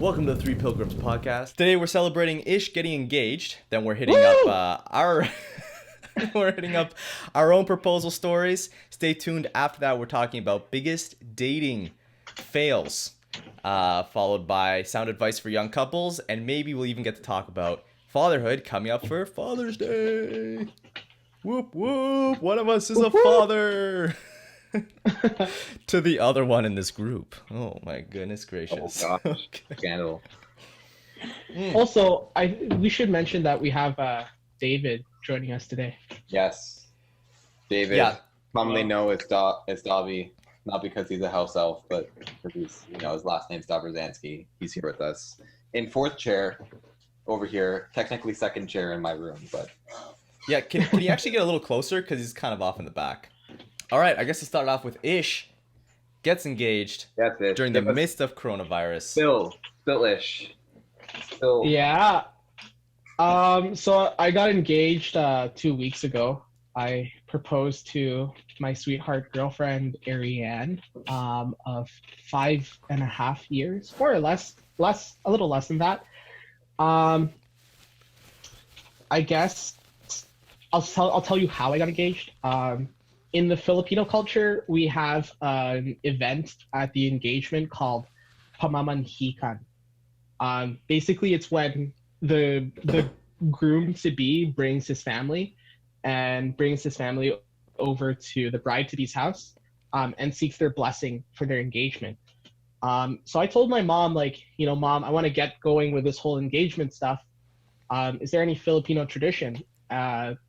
Welcome to the 3Pilgrims podcast. Today we're celebrating Ish getting engaged. Then we're hitting up our we're hitting up our own proposal stories. Stay tuned. After that, we're talking about biggest dating fails, followed by sound advice for young couples, and maybe we'll even get to talk about fatherhood coming up for Father's Day. Whoop whoop! One of us is a father. To the other one in this group. Oh my goodness gracious. Oh gosh, Okay. scandal. Also, we should mention that we have David joining us today. Yes, David, Yeah. commonly known as Dobby, not because he's a house elf, but because he's, his last name's Dobrzanski. He's here with us in fourth chair over here, technically second chair in my room, but Yeah, can you actually get a little closer? Because he's kind of off in the back. All right, I guess to start off with Ish gets engaged that's it. during the midst of coronavirus. Ish. Still. Yeah. So I got engaged 2 weeks ago. I proposed to my sweetheart girlfriend, Ariane, of 5.5 years, more or less, a little less than that. I guess I'll tell you how I got engaged. In the Filipino culture, we have an event at the engagement called pamamanhikan. Basically, it's when the groom-to-be brings his family over to the bride-to-be's house and seeks their blessing for their engagement. So I told my mom, Mom, I want to get going with this whole engagement stuff. Is there any Filipino tradition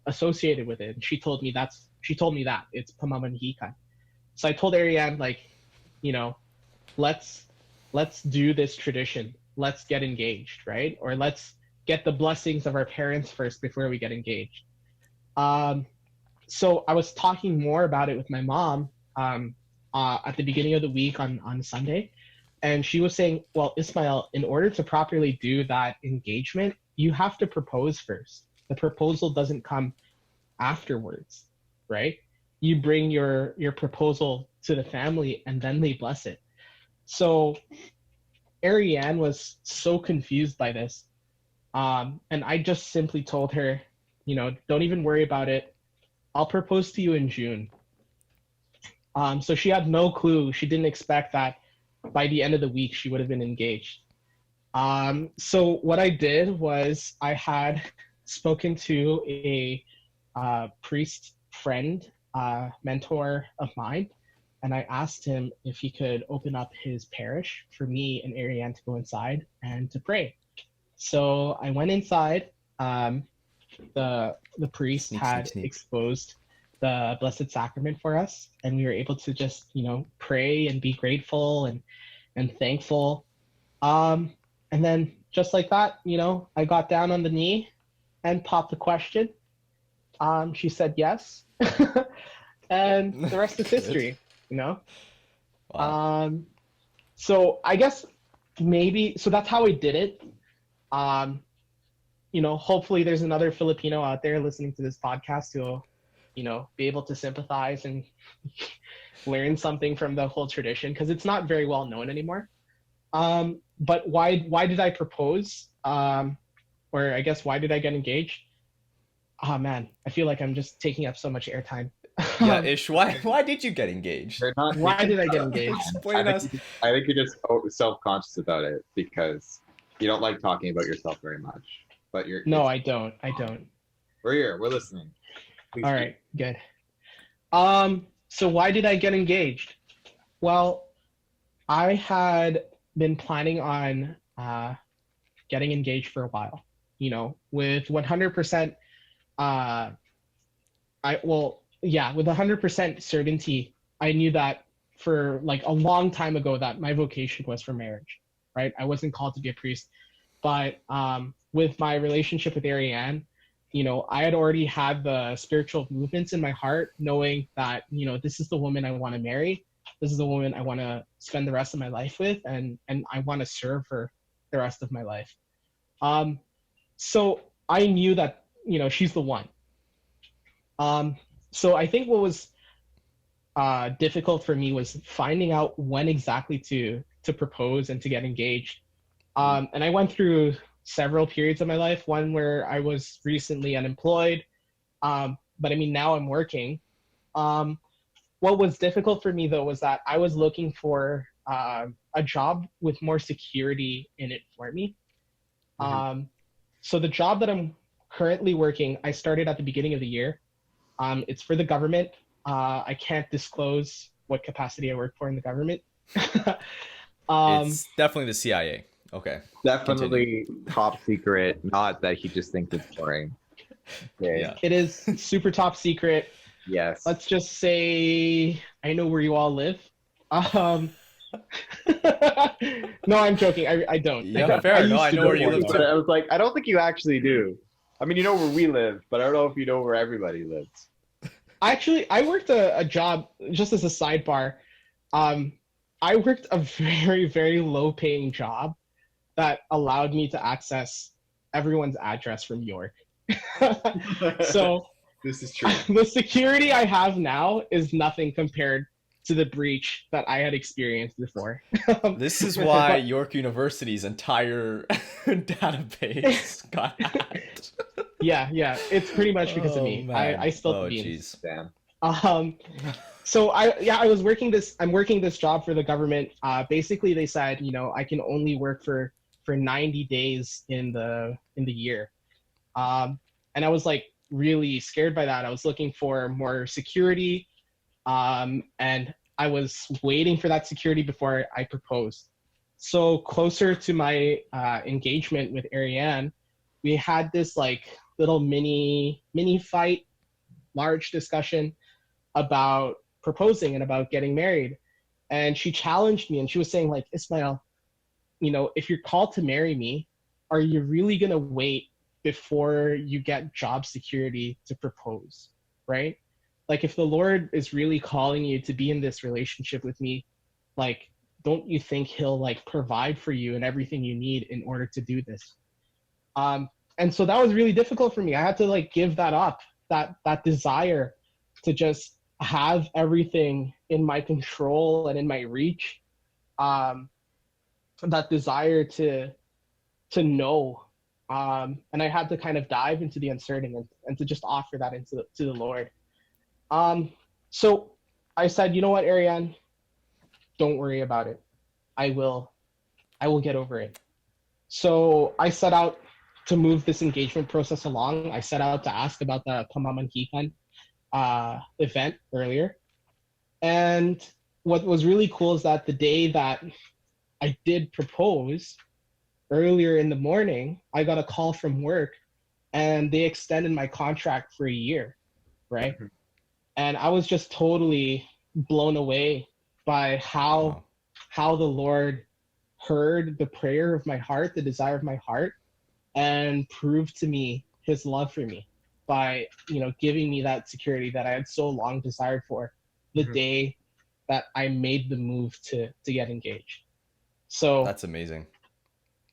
associated with it? And she told me that it's pamamanhikan. So I told Ariane, let's do this tradition. Let's get engaged, right? Or let's get the blessings of our parents first before we get engaged. So I was talking more about it with my mom at the beginning of the week on Sunday. And she was saying, well, Ismael, in order to properly do that engagement, you have to propose first. The proposal doesn't come afterwards, right? You bring your proposal to the family and then they bless it. So Ariane was so confused by this. And I just simply told her, don't even worry about it. I'll propose to you in June. So she had no clue. She didn't expect that by the end of the week, she would have been engaged. So what I did was I had spoken to a priest friend, mentor of mine, and I asked him if he could open up his parish for me and Ariane to go inside and to pray. So I went inside. The priest had exposed the Blessed Sacrament for us, and we were able to just pray and be grateful and thankful. And then just like that, I got down on the knee and popped the question. She said yes. And the rest is history, Wow. So I guess so that's how I did it. Hopefully there's another Filipino out there listening to this podcast who will, be able to sympathize and learn something from the whole tradition, because it's not very well known anymore. But why did I propose? Or I guess why did I get engaged? Oh man, I feel like I'm just taking up so much airtime. Yeah, Ish, why did you get engaged? Why did I get engaged? Explain us. I think you're just self-conscious about it because you don't like talking about yourself very much. But No, I don't. We're here. We're listening. Please All right, good. So why did I get engaged? Well, I had been planning on getting engaged for a while. With 100%. With 100% certainty, I knew that for a long time ago that my vocation was for marriage, right? I wasn't called to be a priest, but with my relationship with Ariane, I had already had the spiritual movements in my heart, knowing that, this is the woman I want to marry. This is the woman I want to spend the rest of my life with, and I want to serve her the rest of my life. So I knew that, she's the one. So I think what was difficult for me was finding out when exactly to propose and to get engaged. And I went through several periods of my life. One where I was recently unemployed, but I mean now I'm working. What was difficult for me though was that I was looking for a job with more security in it for me. So the job that I'm currently working, I started at the beginning of the year. It's for the government. I can't disclose what capacity I work for in the government. It's definitely the CIA. Okay. Definitely top secret. Not that he just thinks it's boring. Okay. Yeah. It is super top secret. Yes. Let's just say I know where you all live. No, I'm joking. I don't. Yeah, I don't. fair. No, used I to know where you live But I was like, I don't think you actually do. I mean, you know where we live, but I don't know if you know where everybody lives. Actually, I worked a job just as a sidebar. I worked a very, very low paying job that allowed me to access everyone's address from York. So This is true. the security I have now is nothing compared to the breach that I had experienced before. This is why York University's entire database got hacked. Yeah, it's pretty much because of me. Man. I spilled Oh, the beans. Damn. So I'm working this job for the government. Basically they said, I can only work for 90 days in the year. And I was like really scared by that. I was looking for more security. And I was waiting for that security before I proposed. So closer to my engagement with Ariane, we had this like little mini fight, large discussion about proposing and about getting married. And she challenged me and she was saying like, Ismael, if you're called to marry me, are you really going to wait before you get job security to propose, right? Like if the Lord is really calling you to be in this relationship with me, like, don't you think he'll like provide for you and everything you need in order to do this? And so that was really difficult for me. I had to like give that up, that desire to just have everything in my control and in my reach. That desire to know. And I had to kind of dive into the uncertainty and to just offer that to the Lord. So I said, you know what, Ariane, don't worry about it. I will get over it. So I set out to move this engagement process along. I set out to ask about the Pamamanhikan event earlier. And what was really cool is that the day that I did propose, earlier in the morning, I got a call from work and they extended my contract for a year, right? Mm-hmm. And I was just totally blown away by how the Lord heard the prayer of my heart, the desire of my heart, and proved to me his love for me by, giving me that security that I had so long desired for the mm-hmm. day that I made the move to get engaged. So that's amazing.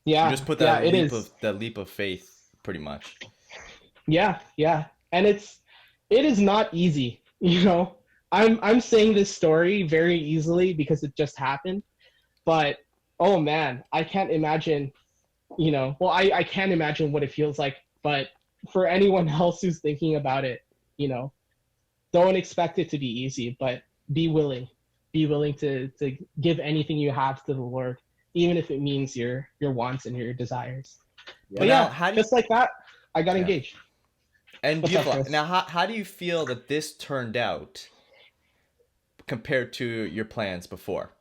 Yeah, you just put that leap of faith, pretty much. Yeah, and it is not easy. I'm saying this story very easily because it just happened, but oh man, I can't imagine. I can't imagine what it feels like. But for anyone else who's thinking about it, don't expect it to be easy, but be willing to give anything you have to the Lord, even if it means your wants and your desires. Yeah. But just like that, I got engaged. And beautiful. Now, how do you feel that this turned out compared to your plans before?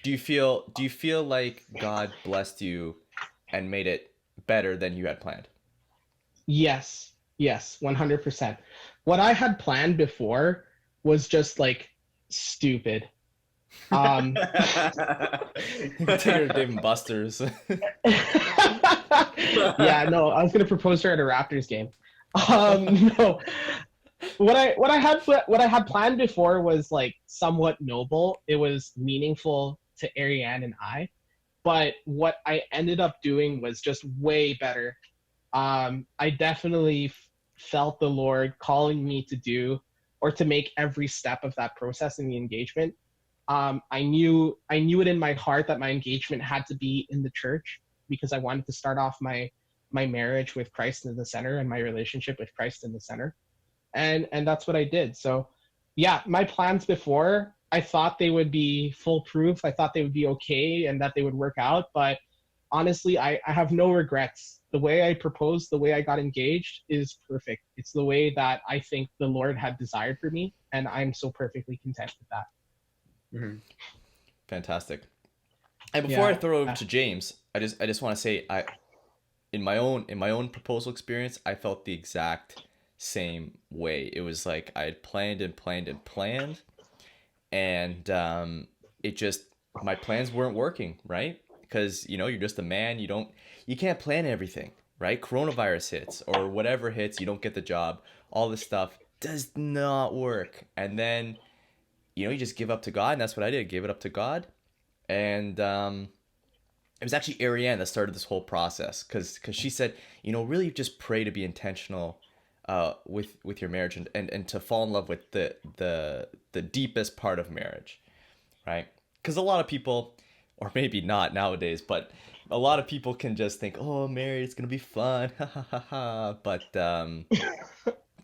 Do you feel like God blessed you and made it better than you had planned? Yes, 100%. What I had planned before was just like stupid. Take her to Dave and Buster's. Yeah, no, I was gonna propose to her at a Raptors game. No, what I had planned before was like somewhat noble. It was meaningful to Ariane and I, but what I ended up doing was just way better. I definitely felt the Lord calling me to do or to make every step of that process in the engagement I knew it in my heart that my engagement had to be in the church because I wanted to start off my marriage with Christ in the center and my relationship with Christ in the center. And that's what I did. So yeah, my plans before, I thought they would be foolproof. I thought they would be okay and that they would work out. But honestly, I have no regrets. The way I proposed, the way I got engaged is perfect. It's the way that I think the Lord had desired for me. And I'm so perfectly content with that. Mm-hmm. Fantastic. And before I throw it over Yeah. to James, I just want to say in my own proposal experience, I felt the exact same way. It was like I had planned and planned and planned, and it just, my plans weren't working, right? Because you're just a man. You can't plan everything, right? Coronavirus hits or whatever hits, you don't get the job. All this stuff does not work, and then you just give up to God, and that's what I did. Gave it up to God, and it was actually Ariane that started this whole process because she said, really just pray to be intentional with your marriage and to fall in love with the deepest part of marriage, right? Because a lot of people, or maybe not nowadays, but a lot of people can just think, oh, married, it's gonna be fun, ha ha ha ha. But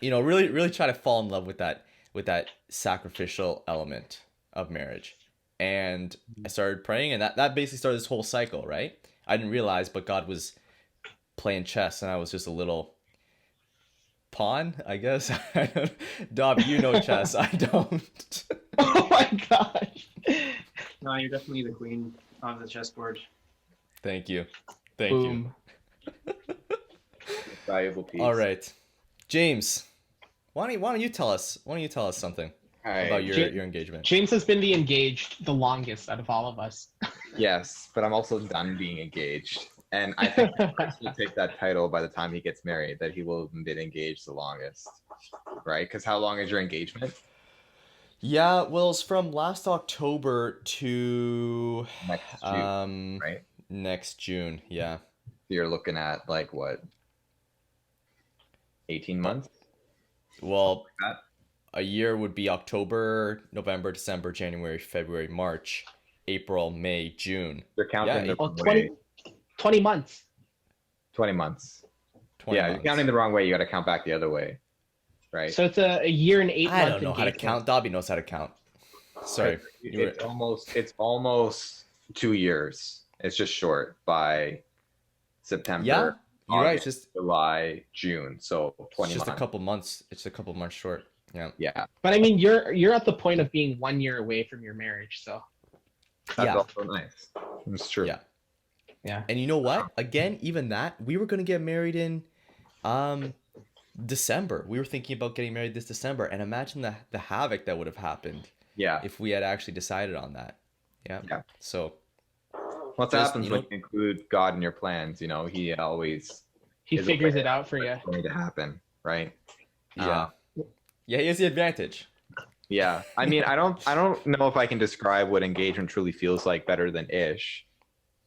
really try to fall in love with that sacrificial element of marriage. And I started praying, and that basically started this whole cycle, right? I didn't realize, but God was playing chess, and I was just a little pawn, I guess. Dob, you know chess. I don't. Oh my gosh. No, you're definitely the queen of the chessboard. Thank you. Boom. Valuable piece. All right, James, why don't you tell us something about your engagement? James has been the engaged the longest out of all of us. Yes, but I'm also done being engaged. And I think Chris will take that title by the time he gets married, that he will have been engaged the longest, right? Because how long is your engagement? Yeah, well, it's from last October to Next June, right? Next June, yeah. You're looking at like what? 18 months? Well, Like a year would be October, November, December, January, February, March, April, May, June. You're counting Yeah, the Oh, wrong 20, way. 20 months. 20 months. 20 Yeah, months. you're counting the wrong way. You got to count back the other way, right? So it's a year and 8 I month don't know how to engagement. count. Dobby knows how to count. Sorry. You were- It's almost 2 years. It's just short by September. Yeah, you're right. August, It's just July, June. So 20 a months. couple months. It's a couple months short. Yeah. Yeah, But I mean, you're at the point of being 1 year away from your marriage. So that's Yeah. also nice. It's true. Yeah. yeah. And you know what? Again, even that, we were gonna get married in December. We were thinking about getting married this December, and imagine the havoc that would have happened Yeah. if we had actually decided on that. Yeah. Yeah. So What Just, happens you when know- you include God in your plans? He always He is figures aware it out for you. what's going to happen, right? yeah. Yeah, he has the advantage. Yeah. I mean, I don't know if I can describe what engagement truly feels like better than Ish.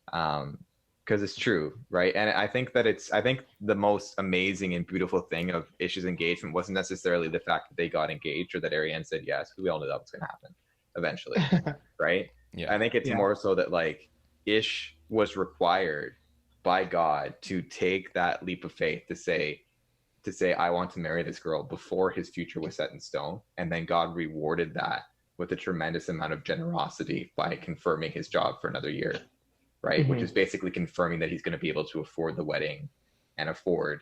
Because it's true, right? And I think the most amazing and beautiful thing of Ish's engagement wasn't necessarily the fact that they got engaged or that Ariane said yes, because we all knew that was going to happen eventually, right? Yeah. I think it's Yeah. more so that like Ish was required by God to take that leap of faith to say, I want to marry this girl before his future was set in stone. And then God rewarded that with a tremendous amount of generosity by confirming his job for another year, right? Which Mhm. is basically confirming that he's going to be able to afford the wedding and afford,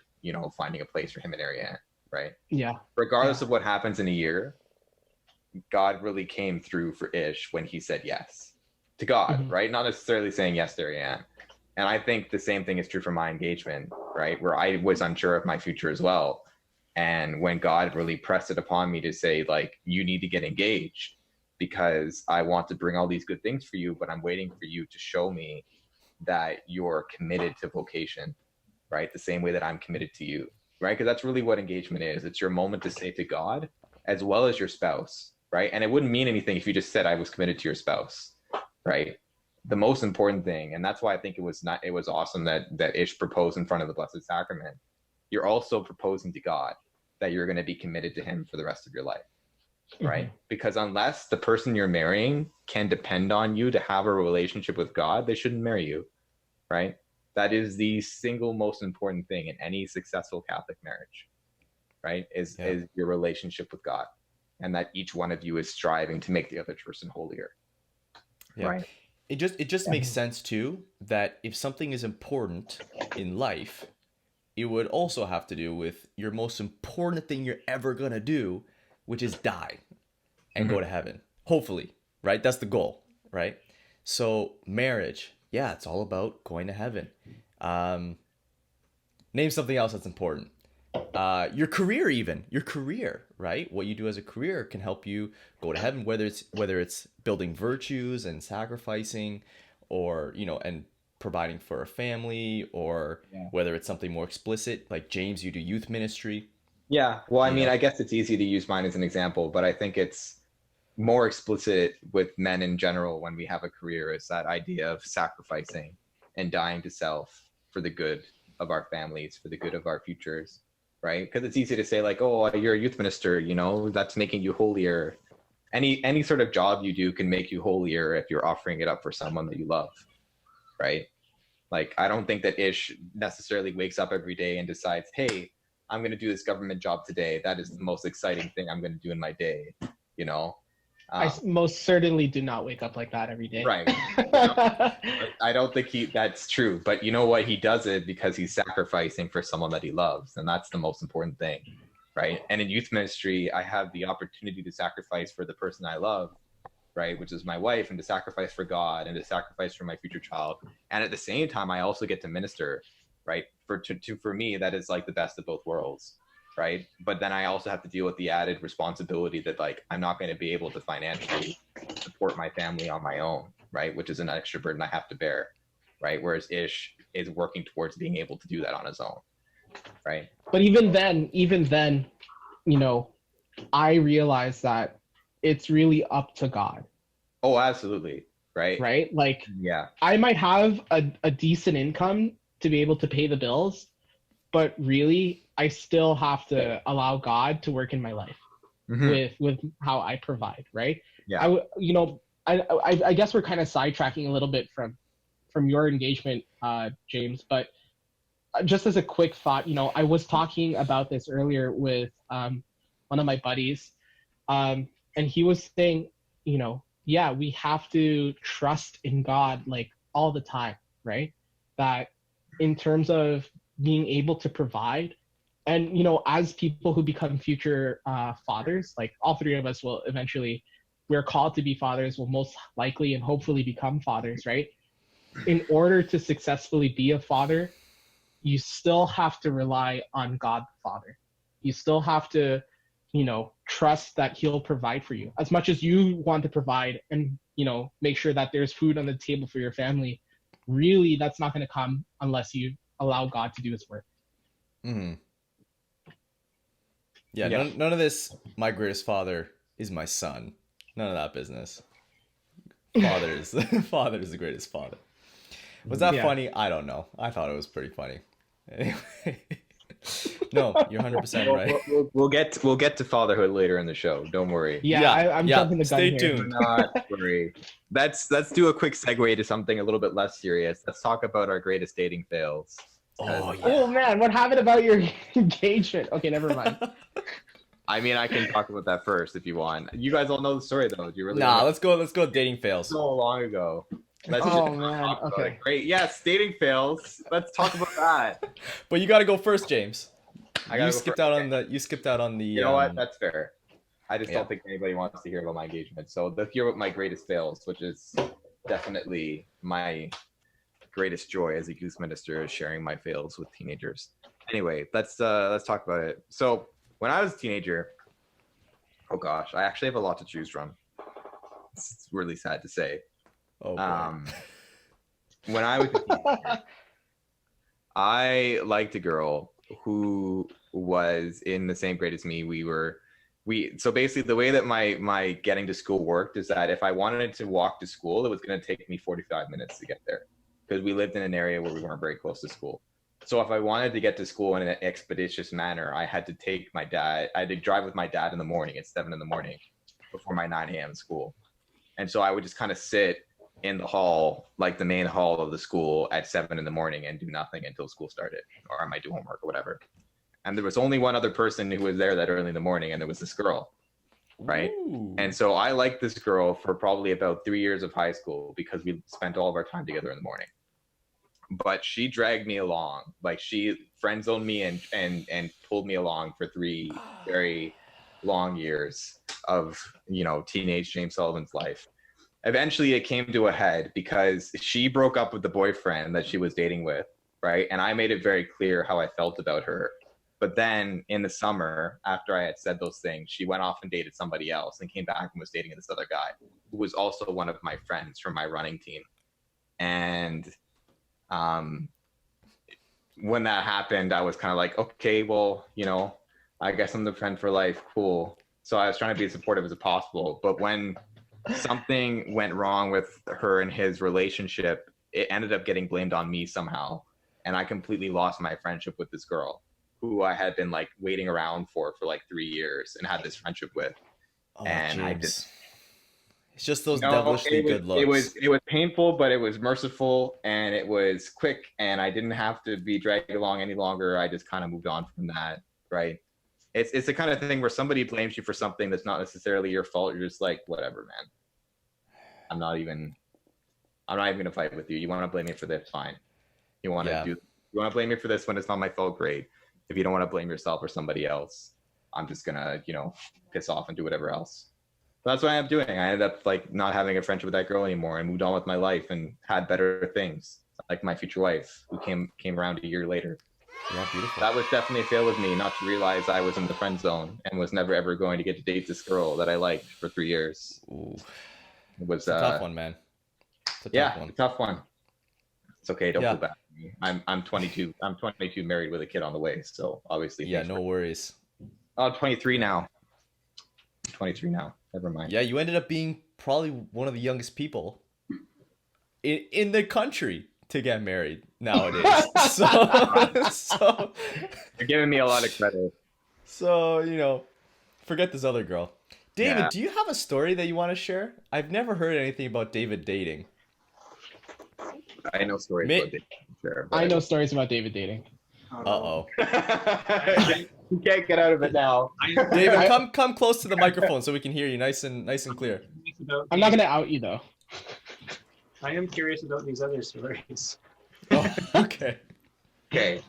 finding a place for him and Ariane, right? Yeah. Regardless of what happens in a year, God really came through for Ish when he said yes to God, Mhm. right? Not necessarily saying yes to Ariane. And I think the same thing is true for my engagement, right? Where I was unsure of my future as well. And when God really pressed it upon me to say, like, you need to get engaged because I want to bring all these good things for you, but I'm waiting for you to show me that you're committed to vocation, right? The same way that I'm committed to you, right? Because that's really what engagement is. It's your moment to say to God as well as your spouse, right? And it wouldn't mean anything if you just said I was committed to your spouse, right? The most important thing, and that's why I think it was awesome that Ish proposed in front of the Blessed Sacrament. You're also proposing to God that you're going to be committed to him for the rest of your life, right? Because unless the person you're marrying can depend on you to have a relationship with God, they shouldn't marry you, right? That is the single most important thing in any successful Catholic marriage, right? Is your relationship with God, and that each one of you is striving to make the other person holier, right? It just makes sense too that if something is important in life, it would also have to do with your most important thing you're ever gonna do, which is die and go to heaven. Hopefully, right? That's the goal, right? So marriage, yeah, it's all about going to heaven. Name something else that's important. Your career, even your career, right? What you do as a career can help you go to heaven. Whether it's building virtues and sacrificing, or and providing for a family, or whether it's something more explicit like James, you do youth ministry. Yeah. Well, I You mean, know, I guess it's easy to use mine as an example, but I think it's more explicit with men in general when we have a career is that idea of sacrificing and dying to self for the good of our families, for the good of our futures, right? Because it's easy to say like, oh, you're a youth minister, that's making you holier. Any sort of job you do can make you holier if you're offering it up for someone that you love, right? Like, I don't think that Ish necessarily wakes up every day and decides, hey, I'm going to do this government job today. That is the most exciting thing I'm going to do in my day, you know? I most certainly do not wake up like that every day. Right. I don't think that's true. But you know what? He does it because he's sacrificing for someone that he loves. And that's the most important thing, right? And in youth ministry, I have the opportunity to sacrifice for the person I love, right, which is my wife, and to sacrifice for God and to sacrifice for my future child. And at the same time, I also get to minister, right? For me, that is like the best of both worlds, right? But then I also have to deal with the added responsibility that like I'm not going to be able to financially support my family on my own, right? Which is an extra burden I have to bear, right? Whereas Ish is working towards being able to do that on his own, right? But even then, I realize that it's really up to God. Oh, absolutely. Right. Right? Like, yeah, I might have a decent income to be able to pay the bills, but really, I still have to allow God to work in my life with how I provide, right? Yeah. I guess we're kind of sidetracking a little bit from your engagement, James, but just as a quick thought, I was talking about this earlier with one of my buddies, and he was saying, yeah, we have to trust in God like all the time, right? That in terms of being able to provide, and as people who become future fathers, like all three of us will eventually, we're called to be fathers, will most likely and hopefully become fathers, right? In order to successfully be a father, you still have to rely on God the Father. You still have to, trust that He'll provide for you as much as you want to provide, and make sure that there's food on the table for your family. Really, that's not going to come unless you allow God to do His work. Yeah. None of this. My greatest father is my son. None of that business. Father is the greatest father. Was that funny? I don't know. I thought it was pretty funny. Anyway. No, you're 100% right. We'll get to fatherhood later in the show. Don't worry. I'm jumping the gun Stay here. tuned. Do not worry. Let's do a quick segue to something a little bit less serious. Let's talk about our greatest dating fails. Oh yeah. Oh man, what happened about your engagement? Okay, never mind. I mean, I can talk about that first if you want. You guys all know the story though. Do you really? Nah, let's go dating fails. So long ago. Oh man. Okay. Great. Yes, dating fails. Let's talk about that. But you got to go first, James. You skipped out on the. You know what? That's fair. I just don't think anybody wants to hear about my engagement. So let's hear about my greatest fails, which is definitely my greatest joy as a youth minister, is sharing my fails with teenagers. Anyway, let's talk about it. So when I was a teenager, oh gosh, I actually have a lot to choose from. It's really sad to say. Oh boy. When I was a teenager, I liked a girl who was in the same grade as me. So basically the way that my getting to school worked is that if I wanted to walk to school, it was going to take me 45 minutes to get there, because we lived in an area where we weren't very close to school. So if I wanted to get to school in an expeditious manner, I had to drive with my dad in the morning at 7 in the morning, before my 9 a.m. school. And so I would just kind of sit in the hall, like the main hall of the school, at 7 in the morning and do nothing until school started, or I might do homework or whatever. And there was only one other person who was there that early in the morning, and there was this girl, right? Ooh. And so I liked this girl for probably about 3 years of high school because we spent all of our time together in the morning. But she dragged me along, like she friend zoned me and pulled me along for 3 very long years of, you know, teenage James Sullivan's life. Eventually it came to a head because she broke up with the boyfriend that she was dating with, right? And I made it very clear how I felt about her. But then in the summer, after I had said those things, she went off and dated somebody else and came back and was dating this other guy who was also one of my friends from my running team. And when that happened, I was kind of like, okay, well, you know, I guess I'm the friend for life. Cool. So I was trying to be as supportive as possible. But when something went wrong with her and his relationship, it ended up getting blamed on me somehow. And I completely lost my friendship with this girl who I had been like waiting around for like 3 years and had this friendship with. Oh, and James. I just, It's just those no, devilishly good looks. it was painful, but it was merciful and it was quick, and I didn't have to be dragged along any longer. I just kind of moved on from that, right? It's the kind of thing where somebody blames you for something that's not necessarily your fault. You're just like, whatever, man. I'm not even gonna fight with you. You want to blame me for this, fine. You want to blame me for this when it's not my fault, great. If you don't want to blame yourself or somebody else, I'm just gonna, you know, piss off and do whatever else. But that's what I ended up doing. I ended up like not having a friendship with that girl anymore and moved on with my life and had better things, like my future wife, who came around a year later. Yeah, beautiful. That was definitely a fail with me, not to realize I was in the friend zone and was never ever going to get to date this girl that I liked for 3 years. Ooh. It was It's a tough one, man. It's a tough one. A tough one. It's okay. Don't Yeah. feel bad for me. I'm 22. I'm 22, married with a kid on the way. So obviously, Yeah, no worries. Oh, 23 now. 23 now. Never mind. Yeah, you ended up being probably one of the youngest people in the country to get married nowadays. so You're giving me a lot of credit. So, you know, forget this other girl. David, Yeah. do you have a story that you want to share? I've never heard anything about David dating. I know stories Ma- about dating. Sure, but I know stories about David dating. Uh-oh. You can't get out of it now. David, come close to the microphone so we can hear you nice and clear. I'm not gonna out you though. I am curious about these other stories. Oh, okay. Okay.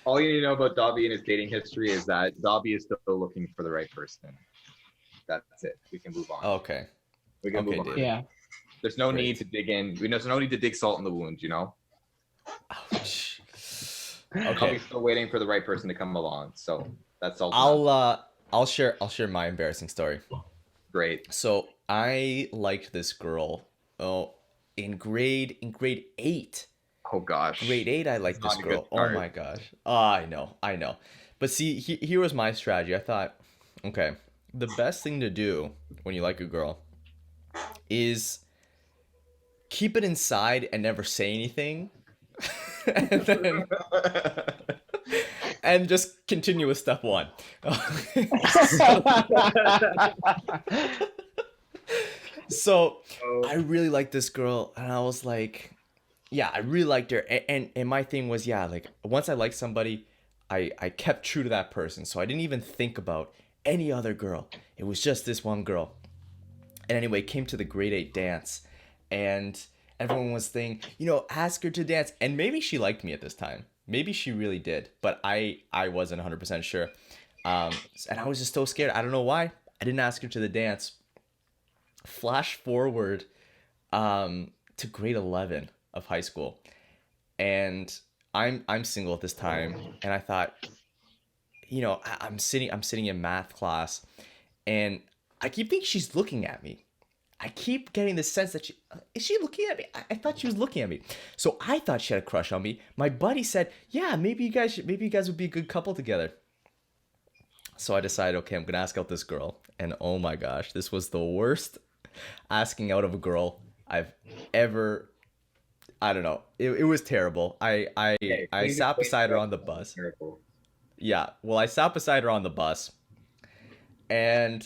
All you need to know about Dobby and his dating history is that Dobby is still looking for the right person. That's it. We can move on. Okay. We can Okay, move on. David. Yeah. There's no Great. need to dig in. There's no need to dig salt in the wound, you know? Ouch. Dobby's Okay. still waiting for the right person to come along. So that's all. I'll share my embarrassing story. Great. So I liked this girl. In grade 8. Oh gosh. Grade 8, I liked That's this not a good girl. Oh start. my gosh. I know. But see, here was my strategy. I thought, okay, the best thing to do when you like a girl is keep it inside and never say anything. and just continue with step 1. So I really liked this girl, and I was like, yeah, I really liked her. And my thing was, yeah, like once I liked somebody, I kept true to that person. So I didn't even think about any other girl. It was just this one girl. And anyway, it came to the grade 8 dance, and everyone was saying, you know, ask her to dance. And maybe she liked me at this time. Maybe she really did, but I wasn't 100% sure. And I was just so scared. I don't know why. I didn't ask her to the dance. Flash forward to grade 11 of high school, and I'm single at this time, and I thought, you know, I'm sitting in math class, and I keep thinking she's looking at me. I keep getting the sense that is she looking at me? I thought she was looking at me. So I thought she had a crush on me. My buddy said, yeah, maybe you guys would be a good couple together. So I decided, okay, I'm gonna ask out this girl, and oh my gosh, this was the worst asking out of a girl I've ever. I don't know. It was terrible. I sat beside her on the bus. Terrible. Yeah, well, I sat beside her on the bus, and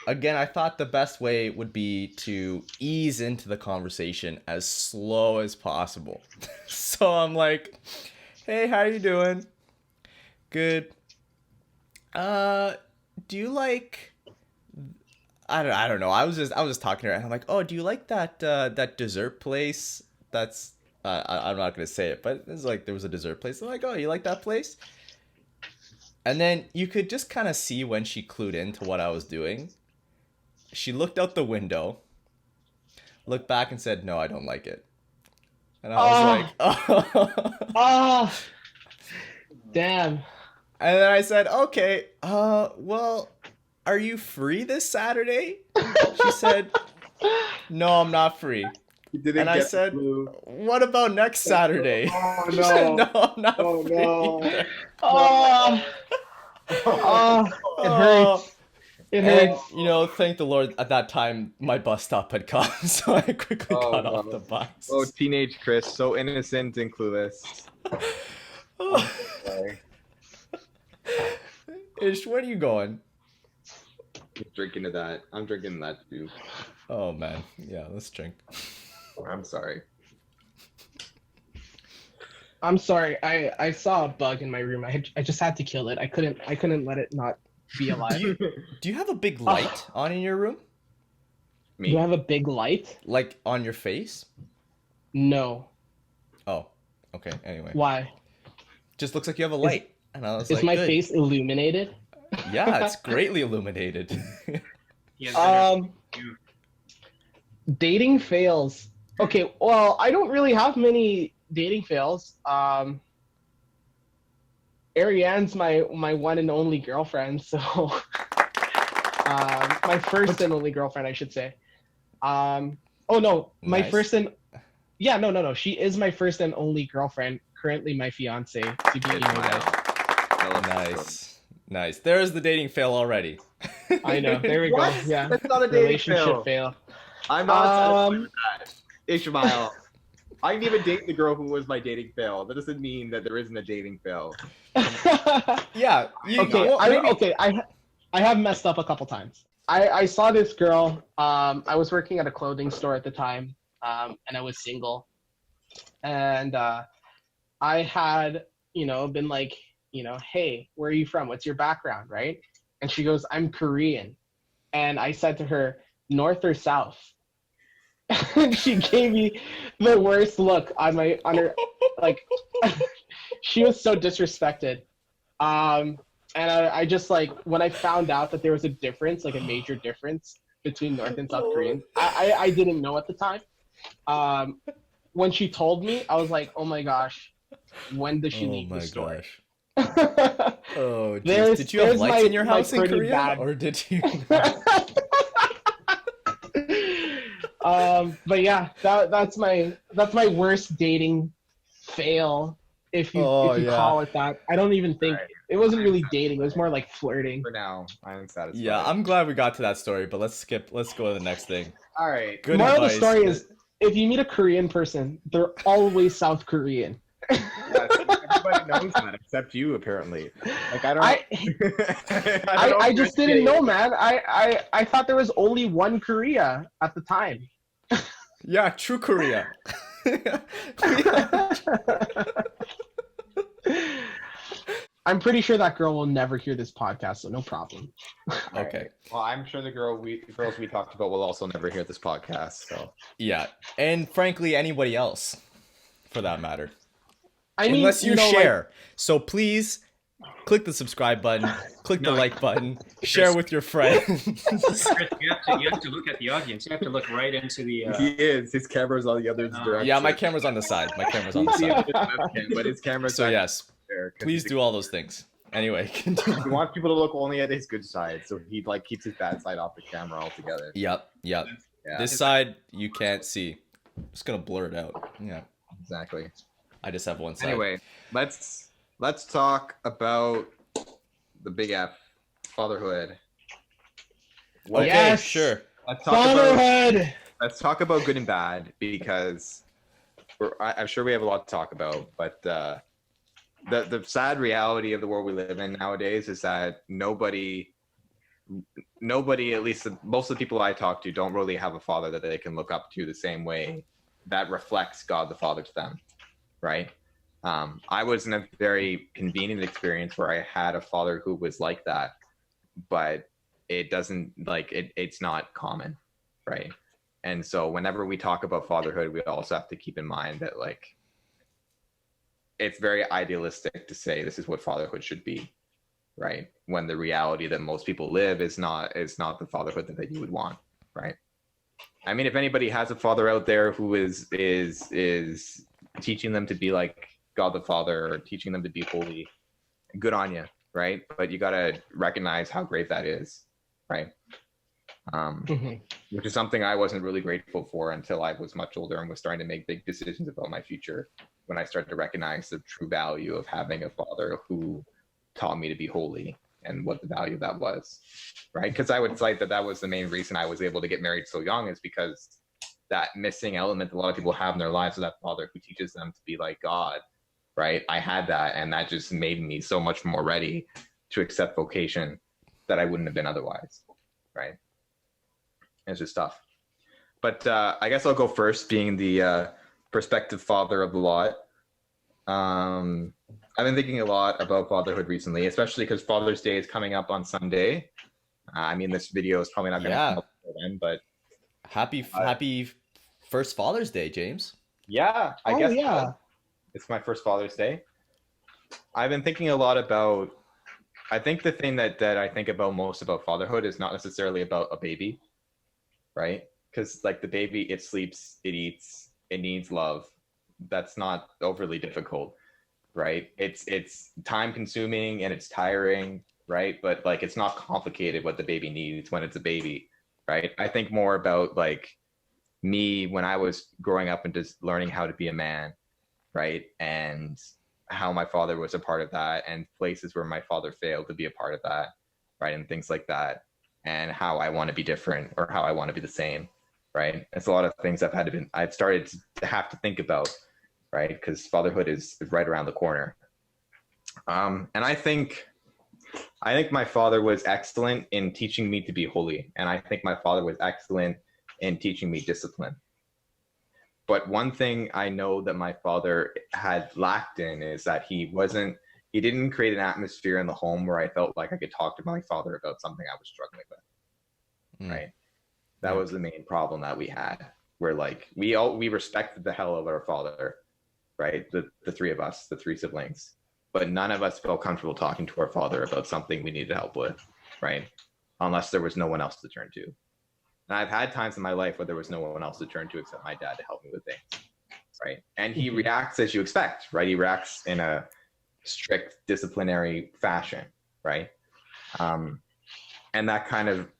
again, I thought the best way would be to ease into the conversation as slow as possible. So I'm like, "Hey, how you doing? Good. Do you like I don't know. I was just talking to her and I'm like, "Oh, do you like that dessert place that's I'm not going to say it, but it's like there was a dessert place." I'm like, "Oh, you like that place?" And then you could just kind of see when she clued into what I was doing. She looked out the window, looked back and said, "No, I don't like it." And I was like, "Oh." Oh, damn. And then I said, "Okay, well, are you free this Saturday?" She said, "No, I'm not free." You didn't And I get the said, clue. "What about next Saturday?" Oh She said, no! "No, I'm not Oh free no! either." Oh, oh, it hurts. It And, hurts. you know, thank the Lord, at that time, my bus stop had come, so I quickly Oh, got off no. the bus. Oh, teenage Chris, so innocent and clueless. I'm sorry. Ish, where are you going? I'm drinking to that. I'm drinking that too. Oh, man. Yeah, let's drink. I'm sorry. I'm sorry. I saw a bug in my room. I just had to kill it. I couldn't let it not be alive. Do you have a big light on in your room? Do Me? I have a big light? Like, on your face? No. Oh, okay. Anyway. Why? Just looks like you have a light. And I was Is like, my good. face illuminated? Yeah, it's greatly illuminated. He has better you. Dating fails. Okay, well, I don't really have many dating fails. Ariane's my one and only girlfriend, so my first and only girlfriend, I should say. Oh no, my Nice. first and yeah, no. She is my first and only girlfriend. Currently, my fiance to be. Nice. Nice. There's the dating fail already. I know. There we What? go. Yeah. That's not a dating Relationship fail. I'm not satisfied Um, with that. Ishmael. I didn't even date the girl who was my dating fail. That doesn't mean that there isn't a dating fail. Yeah. okay, well, maybe- I have messed up a couple times. I saw this girl. I was working at a clothing store at the time, and I was single, and I had been like, hey, where are you from? What's your background, right? And she goes, I'm Korean, and I said to her, North or South? And she gave me the worst look on her, like, she was so disrespected. And I just like when I found out that there was a difference, like a major difference between North and South Koreans, I didn't know at the time. When she told me, I was like, oh my gosh, when does she leave the store? Gosh. Oh, geez. Did you have lights in your house in Korea, bad... or did you? But yeah, that's my worst dating fail, if you call it that. I don't even think it wasn't really dating. It was more like flirting. For now, I'm satisfied. Yeah, I'm glad we got to that story, but let's go to the next thing. All right. Good Moral of the advice. story is, if you meet a Korean person, they're always South Korean. Yeah, everybody knows that except you, apparently. Like I don't. I just didn't know, man. I thought there was only one Korea at the time. Yeah, true Korea. I'm pretty sure that girl will never hear this podcast, so no problem. Okay. Well, I'm sure the girls we talked about will also never hear this podcast. So Yeah, and frankly, anybody else, for that matter. I mean, unless you share. So please click the subscribe button, click the like button, share with your friends. Chris, you have to look at the audience. You have to look right into the. He is. His camera's on the other direction. Yeah, my camera's on the side. My camera's on the side. But his camera's So back yes, there, 'cause please do all those things. Anyway, continue. He wants people to look only at his good side, so he like keeps his bad side off the camera altogether. Yep. Yeah, This side you can't see. I'm just gonna blur it out. Yeah. exactly. I just have one side. Anyway, let's talk about the big F, fatherhood. Okay, Yes! sure. Let's talk about Fatherhood! good and bad, because I'm sure we have a lot to talk about, but the sad reality of the world we live in nowadays is that nobody nobody, at least most of the people I talk to, don't really have a father that they can look up to the same way that reflects God the Father to them, right? I was in a very convenient experience where I had a father who was like that, but it doesn't it's not common, right? And so whenever we talk about fatherhood, we also have to keep in mind that it's very idealistic to say this is what fatherhood should be, right? When the reality that most people live is not the fatherhood that you would want, right? I mean, if anybody has a father out there who is teaching them to be like God the Father or teaching them to be holy, good on you, right? But you got to recognize how great that is, right? Which is something I wasn't really grateful for until I was much older and was starting to make big decisions about my future, when I started to recognize the true value of having a father who taught me to be holy and what the value of that was, right? Because I would cite that was the main reason I was able to get married so young, is because that missing element that a lot of people have in their lives of that father who teaches them to be like God, right? I had that, and that just made me so much more ready to accept vocation that I wouldn't have been otherwise, right? It's just tough. But I guess I'll go first, being the prospective father of the lot. I've been thinking a lot about fatherhood recently, especially because Father's Day is coming up on Sunday. I mean, this video is probably not going to come up before then, but happy first Father's Day, James. Yeah, I guess so. It's my first Father's Day. I've been thinking a lot about, I think the thing that I think about most about fatherhood is not necessarily about a baby, right? Because the baby, it sleeps, it eats, it needs love. That's not overly difficult, right? It's time consuming and it's tiring, right? But it's not complicated what the baby needs when it's a baby, right? I think more about me when I was growing up and just learning how to be a man, right? And how my father was a part of that, and places where my father failed to be a part of that, right? And things like that, and how I want to be different or how I want to be the same, right? It's a lot of things I've started to have to think about, right? Because fatherhood is right around the corner. And I think my father was excellent in teaching me to be holy, and I think my father was excellent in teaching me discipline. But one thing I know that my father had lacked in is that he didn't create an atmosphere in the home where I felt like I could talk to my father about something I was struggling with, right? That was the main problem that we had, where we respected the hell of our father, right? The three of us, the three siblings, but none of us felt comfortable talking to our father about something we needed help with, right? Unless there was no one else to turn to. And I've had times in my life where there was no one else to turn to except my dad to help me with things, right? And he reacts as you expect, right? He reacts in a strict disciplinary fashion, right? And that kind of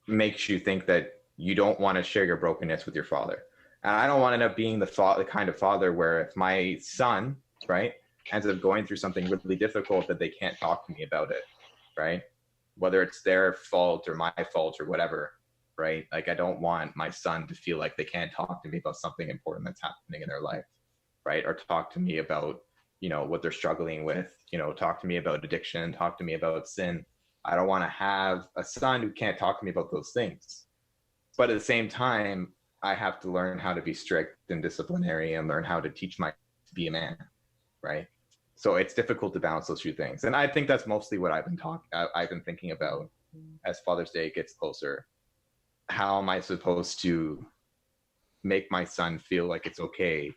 makes you think that you don't want to share your brokenness with your father. And I don't want to end up being the kind of father where if my son, right, ends up going through something really difficult, that they can't talk to me about it, right? Whether it's their fault or my fault or whatever, right? I don't want my son to feel like they can't talk to me about something important that's happening in their life, right? Or talk to me about, what they're struggling with, talk to me about addiction, talk to me about sin. I don't want to have a son who can't talk to me about those things. But at the same time, I have to learn how to be strict and disciplinary and learn how to teach to be a man, right? So it's difficult to balance those two things. And I think that's mostly what I've been thinking about as Father's Day gets closer. How am I supposed to make my son feel like it's okay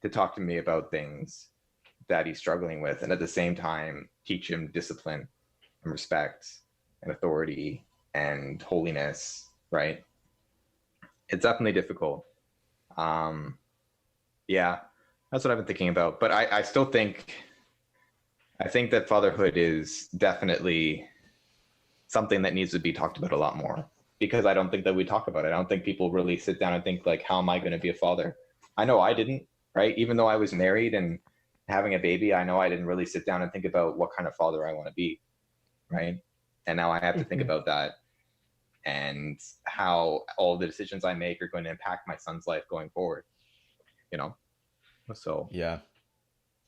to talk to me about things that he's struggling with, and at the same time teach him discipline and respect and authority and holiness, right? It's definitely difficult. Yeah, that's what I've been thinking about. But I still think that fatherhood is definitely something that needs to be talked about a lot more, because I don't think that we talk about it. I don't think people really sit down and think how am I going to be a father? I know I didn't, right? Even though I was married and having a baby, I know I didn't really sit down and think about what kind of father I want to be, right? And now I have to think about that, and how all the decisions I make are going to impact my son's life going forward, So yeah,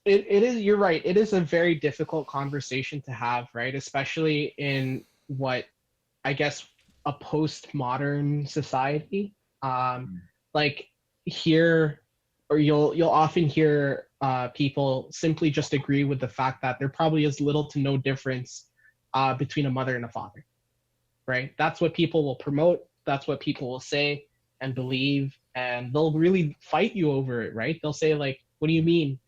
it is, you're right, it is a very difficult conversation to have, right? Especially in what I guess, a postmodern society. Like here, or you'll often hear people simply just agree with the fact that there probably is little to no difference between a mother and a father, right? That's what people will promote. That's what people will say and believe, and they'll really fight you over it, right? They'll say like, "What do you mean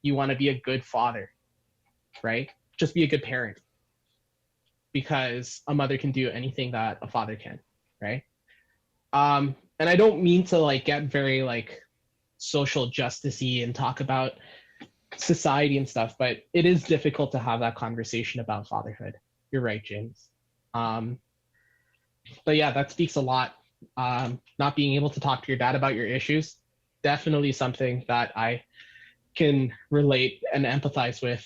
you want to be a good father, right? Just be a good parent." Because a mother can do anything that a father can, right? And I don't mean to like get very like social justicey and talk about society and stuff, but it is difficult to have that conversation about fatherhood. You're right, James. Um, but yeah, that speaks a lot. Not being able to talk to your dad about your issues, definitely something that I can relate and empathize with.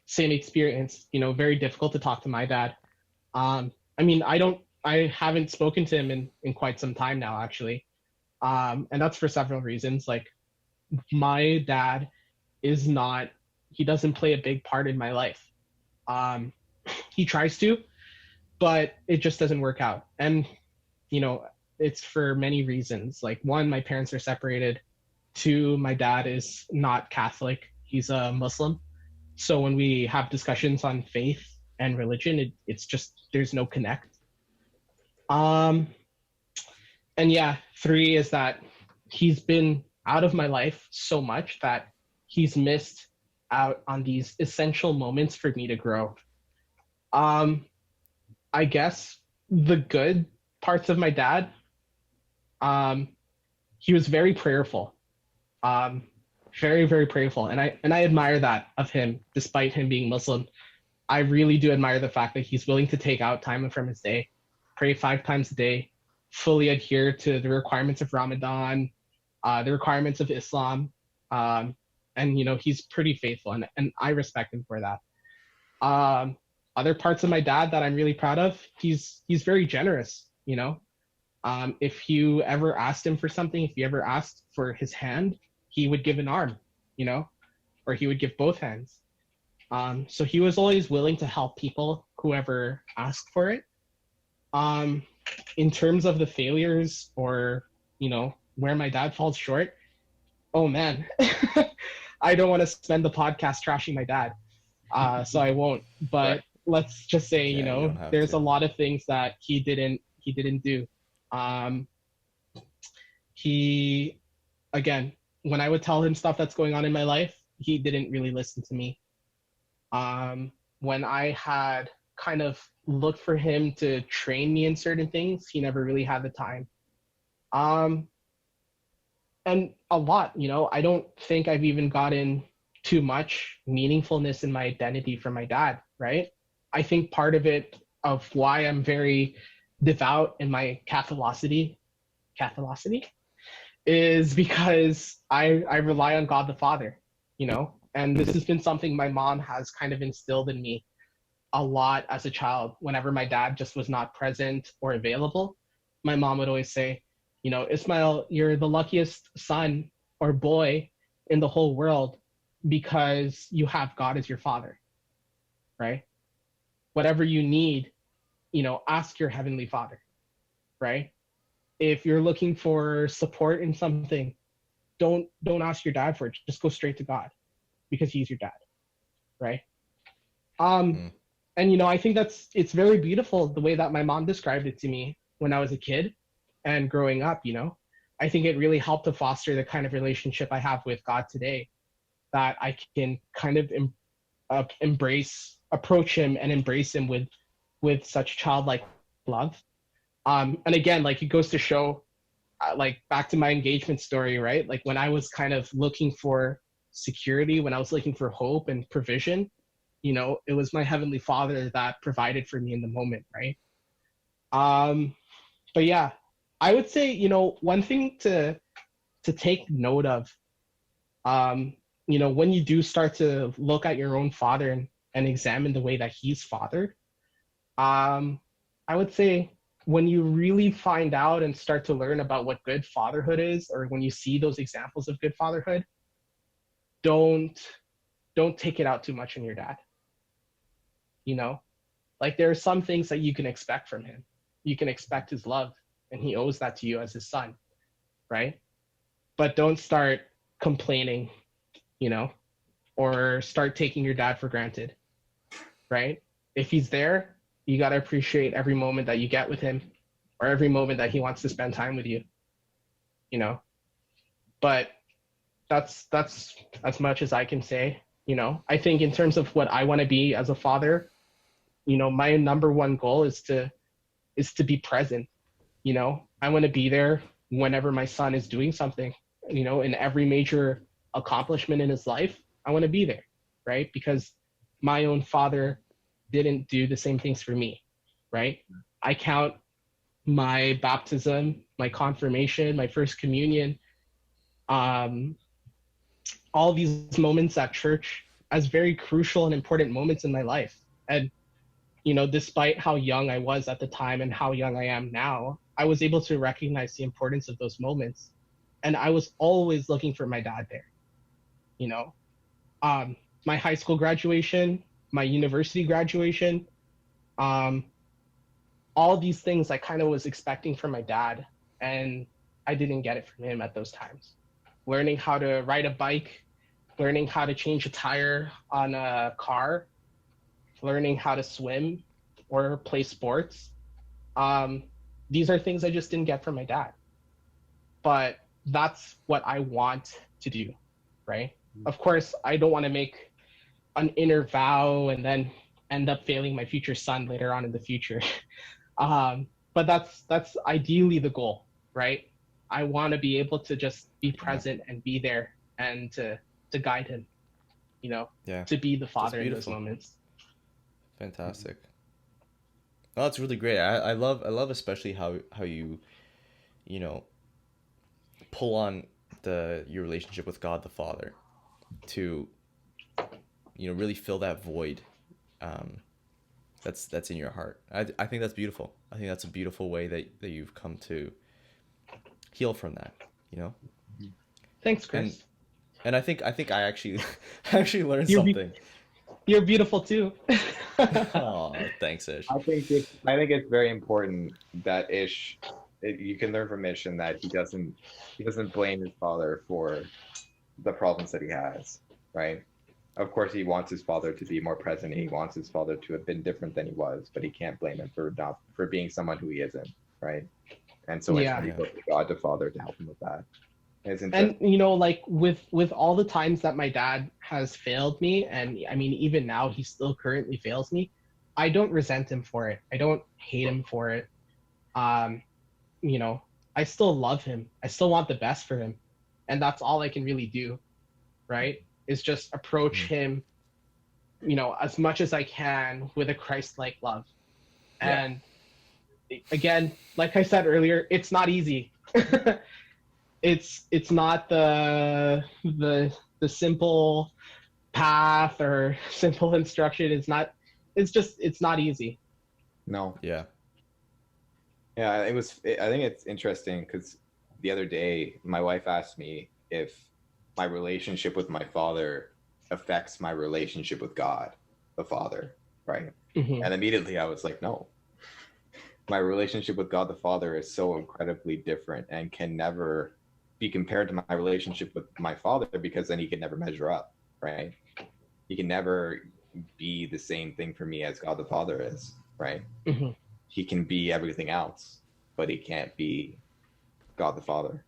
Same experience, very difficult to talk to my dad. I mean, I haven't spoken to him in quite some time now, actually. And that's for several reasons. Like, my dad is not, he doesn't play a big part in my life. Um, he tries to, but it just doesn't work out. And, you know, it's for many reasons. Like, one, my parents are separated. Two, my dad is not Catholic, he's a Muslim. So when we have discussions on faith and religion, it's just there's no connect. Um, and yeah, three is that he's been out of my life so much that he's missed out on these essential moments for me to grow. Um, I guess the good parts of my dad, um, he was very prayerful, um, very very prayerful, and I admire that of him, despite him being Muslim. I really do admire the fact that he's willing to take out time from his day, pray 5 times a day, fully adhere to the requirements of Ramadan, the requirements of Islam, and he's pretty faithful, and I respect him for that. Other parts of my dad that I'm really proud of, he's very generous. If you ever asked him for something, if you ever asked for his hand, he would give an arm, or he would give both hands. So he was always willing to help people, whoever asked for it. In terms of the failures or, where my dad falls short, oh man, I don't want to spend the podcast trashing my dad. So I won't. But Right. let's just say, Yeah, you don't have there's to. a lot of things that he didn't do. Um, he, again, when I would tell him stuff that's going on in my life, he didn't really listen to me. When I had kind of looked for him to train me in certain things, he never really had the time. Um, and a lot, I don't think I've even gotten too much meaningfulness in my identity from my dad, right? I think part of it, of why I'm very devout in my Catholicity, is because I rely on God the Father, and this has been something my mom has kind of instilled in me a lot as a child. Whenever my dad just was not present or available, my mom would always say, Ismael, you're the luckiest son or boy in the whole world because you have God as your father, right? Whatever you need, ask your heavenly father, right? If you're looking for support in something, don't ask your dad for it. Just go straight to God because he's your dad, right? Mm. And I think it's very beautiful the way that my mom described it to me when I was a kid and growing up. I think it really helped to foster the kind of relationship I have with God today, that I can kind of approach him and embrace him with such childlike love. And again, like, it goes to show, like, back to my engagement story, right? Like, when I was kind of looking for security, when I was looking for hope and provision, it was my heavenly father that provided for me in the moment, right? But yeah, I would say, one thing to take note of, when you do start to look at your own father and examine the way that he's fathered, I would say, when you really find out and start to learn about what good fatherhood is, or when you see those examples of good fatherhood, don't take it out too much on your dad. Like there are some things that you can expect from him. You can expect his love, and he owes that to you as his son, right? But don't start complaining, you know, or start taking your dad for granted, right? If he's there, you got to appreciate every moment that you get with him or every moment that he wants to spend time with you, you know. But that's as much as I can say, you know. I think in terms of what I want to be as a father, you know, my number one goal is to be present, you know. I want to be there whenever my son is doing something, you know, in every major accomplishment in his life. I want to be there, right? Because my own father didn't do the same things for me, right? I count my baptism, my confirmation, my first communion, um, all these moments at church as very crucial and important moments in my life. And, you know, despite how young I was at the time and how young I am now, I was able to recognize the importance of those moments. And I was always looking for my dad there, you know. My high school graduation, my university graduation, um, all these things I kind of was expecting from my dad, and I didn't get it from him at those times. Learning how to ride a bike, learning how to change a tire on a car, learning how to swim or play sports. Um, these are things I just didn't get from my dad. But that's what I want to do, right? Of course, I don't want to make an inner vow and then end up failing my future son later on in the future. But that's ideally the goal, right? I want to be able to just be present and be there and to guide him, you know, Yeah. to be the father in those beautiful. moments. Fantastic. Oh, that's really great. I love especially how you know, pull on your relationship with God the Father to, you know, really fill that void that's in your heart. I think that's beautiful. I think that's a beautiful way that you've come to heal from that, you know. Thanks, Chris. And I think I actually I actually learned You're something. You're beautiful too. Oh, thanks, Ish. I think it's very important that you can learn from Ish and that he doesn't blame his father for the problems that he has, right? Of course, he wants his father to be more present. He wants his father to have been different than he was, but he can't blame him for being someone who he isn't, right? And so Yeah. he looked to God the Father to help him with that. And you know, like with all the times that my dad has failed me, and I mean even now he still currently fails me, I don't resent him for it. I don't hate him for it. You know, I still love him. I still want the best for him. And that's all I can really do, right? Is just approach him, you know, as much as I can with a Christ-like love. Yeah. And again, like I said earlier, it's not easy. It's not the simple path or simple instruction. It's not easy. No. Yeah. Yeah, I think it's interesting because the other day my wife asked me if my relationship with my father affects my relationship with God, the Father, right? Mhm. And immediately I was like, no. My relationship with God the Father is so incredibly different and can never be compared to my relationship with my father, because then he can never measure up, right? He can never be the same thing for me as God the Father is, right? Mhm. He can be everything else, but he can't be God the Father,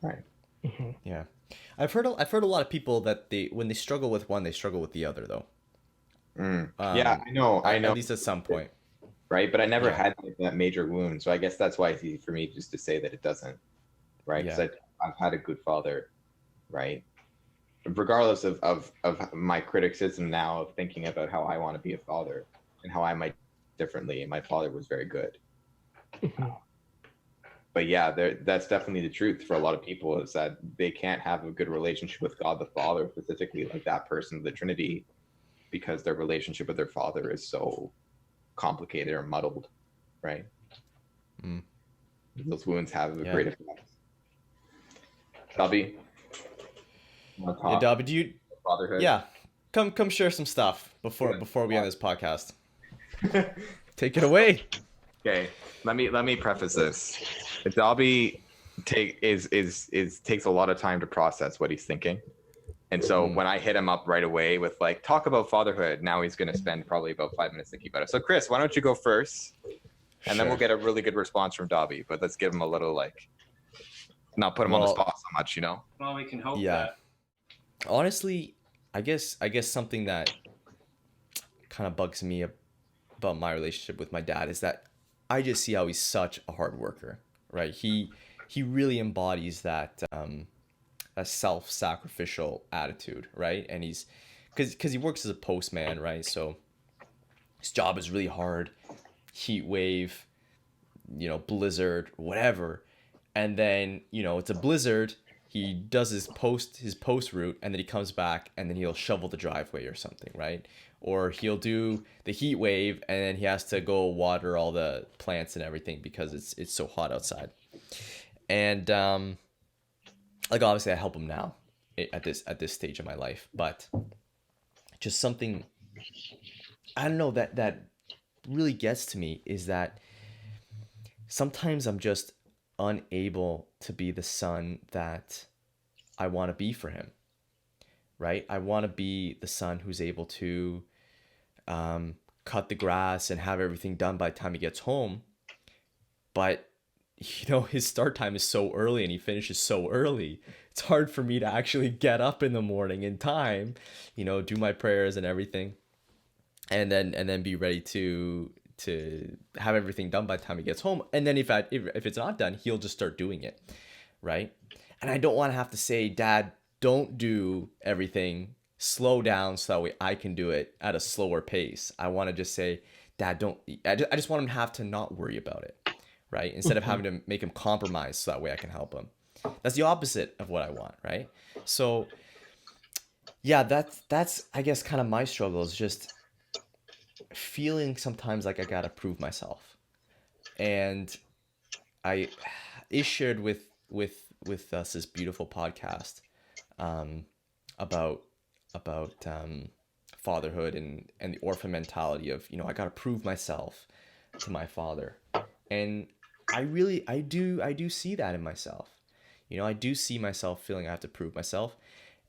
right? Mhm. Yeah. I've heard a lot of people that when they struggle with one, they struggle with the other though. Yeah, I know. At least at some point. Right, but I never Yeah. had that major wound, so I guess that's why it's easy for me just to say that it doesn't, right? Because Yeah. I've had a good father, right? Regardless of my criticism now of thinking about how I want to be a father and how I might differently, and my father was very good. Mhm. But yeah, that's definitely the truth for a lot of people, is that they can't have a good relationship with God the Father, specifically like that person of the Trinity, because their relationship with their father is so complicated or muddled, right? Mm. Those wounds have a Yeah. great effect. Dobby, you want to Yeah, talk Dobby, do you? fatherhood? Yeah. Come share some stuff before we end this podcast. Take it away. Okay, let me preface this. Dobby takes a lot of time to process what he's thinking. And so when I hit him up right away with like, talk about fatherhood, now he's going to spend probably about 5 minutes thinking about it. So Chris, why don't you go first? And then we'll get a really good response from Dobby, but let's give him a little like, not put him on the spot so much, you know? Well, we can hope Yeah. that. Honestly, I guess something that kind of bugs me about my relationship with my dad is that I just see how he's such a hard worker, right? He really embodies that a self-sacrificial attitude, right? And he's because he works as a postman, right? So his job is really hard, heat wave, blizzard, whatever. And then, it's a blizzard, he does his post route, and then he comes back and then he'll shovel the driveway or something, right? Or he'll do the heat wave and then he has to go water all the plants and everything because it's so hot outside. And like obviously I help him now at this stage of my life, but just something I don't know that really gets to me is that sometimes I'm just unable to be the son that I want to be for him, right? I want to be the son who's able to cut the grass and have everything done by the time he gets home, but his start time is so early and he finishes so early. It's hard for me to actually get up in the morning in time, do my prayers and everything, and then be ready to have everything done by the time he gets home. And then if it's not done, he'll just start doing it, right? And I don't want to have to say, Dad, don't do everything, slow down so that way I can do it at a slower pace. I want to just say, Dad, don't. I just want him to have to not worry about it, right? Instead of having to make him compromise so that way I can help him. That's the opposite of what I want, right? So yeah, that's I guess kind of my struggle, is just feeling sometimes like I gotta prove myself. And Ish shared with us this beautiful podcast about fatherhood and the orphan mentality of, I gotta prove myself to my father. And I do see that in myself. I do see myself feeling I have to prove myself.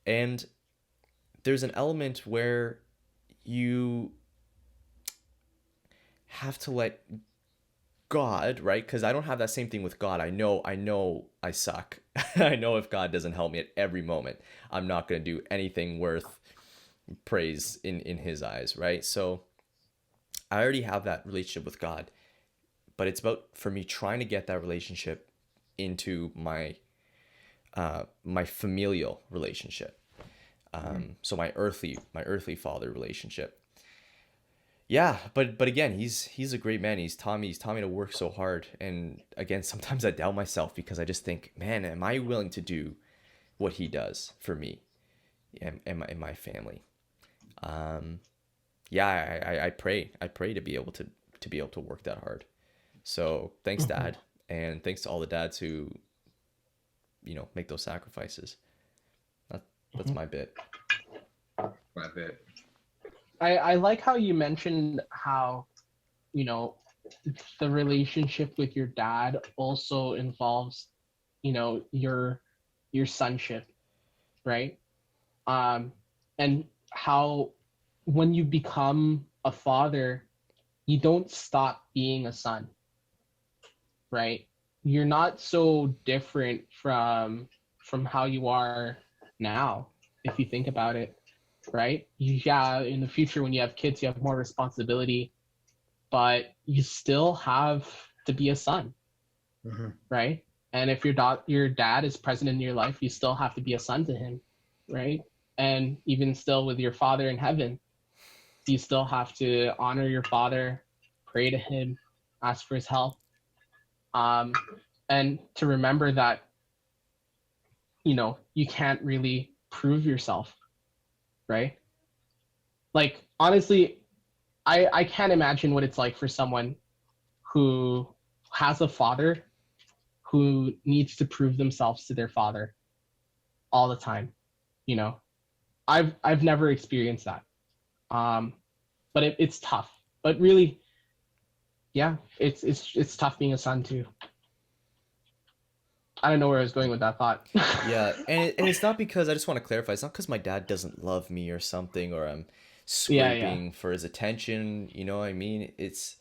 And there's an element where you have to let God, right? Because I don't have that same thing with God. I know I suck. I know if God doesn't help me at every moment, I'm not going to do anything worth praise in his eyes, right? So I already have that relationship with God, but it's about, for me, trying to get that relationship into my my familial relationship. So my earthly father relationship. Yeah, but again, he's a great man. He's taught me to work so hard. And again, sometimes I doubt myself because I just think, man, am I willing to do what he does for me and my family? Yeah, I pray to be able to work that hard. So thanks, Dad, and thanks to all the dads who make those sacrifices. That's my bit. My bit. I like how you mentioned how, the relationship with your dad also involves, your sonship, right? And how when you become a father, you don't stop being a son, right? You're not so different from how you are now, if you think about it, right? Yeah, in the future when you have kids, you have more responsibility, but you still have to be a son, right? And if your dad is present in your life, you still have to be a son to him, right? And even still with your father in heaven, you still have to honor your father, pray to him, ask for his help, and to remember that you can't really prove yourself, right? Like, honestly, I can't imagine what it's like for someone who has a father who needs to prove themselves to their father all the time. I've never experienced that, but it's tough. But really, yeah, it's tough being a son too. I don't know where I was going with that thought. Yeah, and it's not because, I just want to clarify, it's not because my dad doesn't love me or something, or I'm Yeah. scraping for his attention. You know what I mean? It's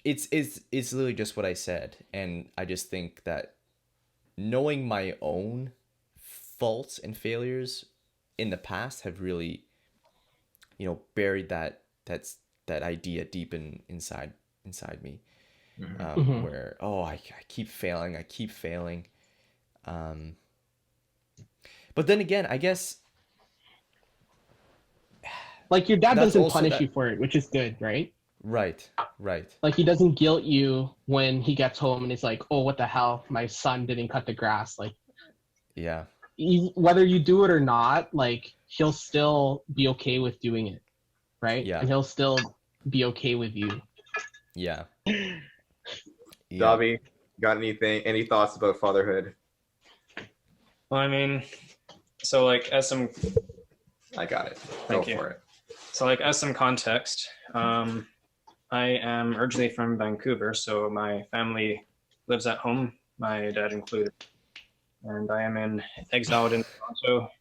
literally just what I said, and I just think that knowing my own faults and failures in the past have really, buried that idea deep inside me, Mhm. where, I keep failing, but then again, I guess Like your dad that's doesn't also punish you that. for it, which is good, right? Right, right. Like he doesn't guilt you when he gets home and it's like, oh, what the hell, my son didn't cut the grass. Like Yeah, whether you do it or not, like he'll still be okay with doing it, right? yeah, And he'll still be okay with you. yeah, yeah. Dobby, got any thoughts about fatherhood? Well, I mean, so like as some I got it. Thank Go you. for it. So, like, as some context, I am originally from Vancouver, so my family lives at home, my dad included, and I am exiled in Toronto.